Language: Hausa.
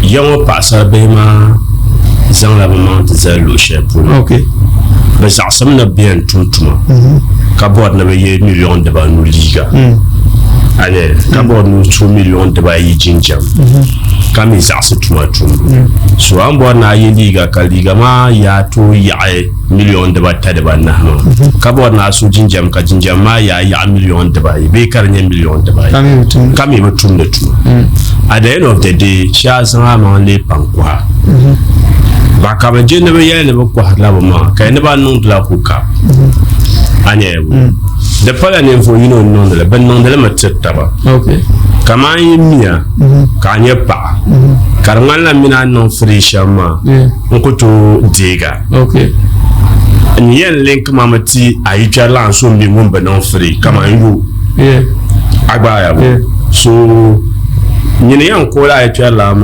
Young passer Bema Zanglaman to the Lucia. Okay. But some not being tuntuma. Cupboard never ye million de Banu Liga. And cupboard no 2 million de Bay Jinjam. Come is asset to my tomb. So I'm born a Liga Kaligama ya million de Batadabana. Cupboard na so Jinjam Kajinjama ya million de Bay, Baker million de Bay. Come even to the two. At the end of the day, Shazam le Pankwa. Bakaba Jeneva Yellow Lava, can never know the Lakuka. The Palanin for you know, but non the limited taba. Okay. Kamai Mia, Kanyapa, Karamala Mina non free shama, Unko Diga. Okay. And yen link mamati, I eat your land soon be woman non free. Come on, you. Yeah. Agba. So, Nyan Kola at your lam.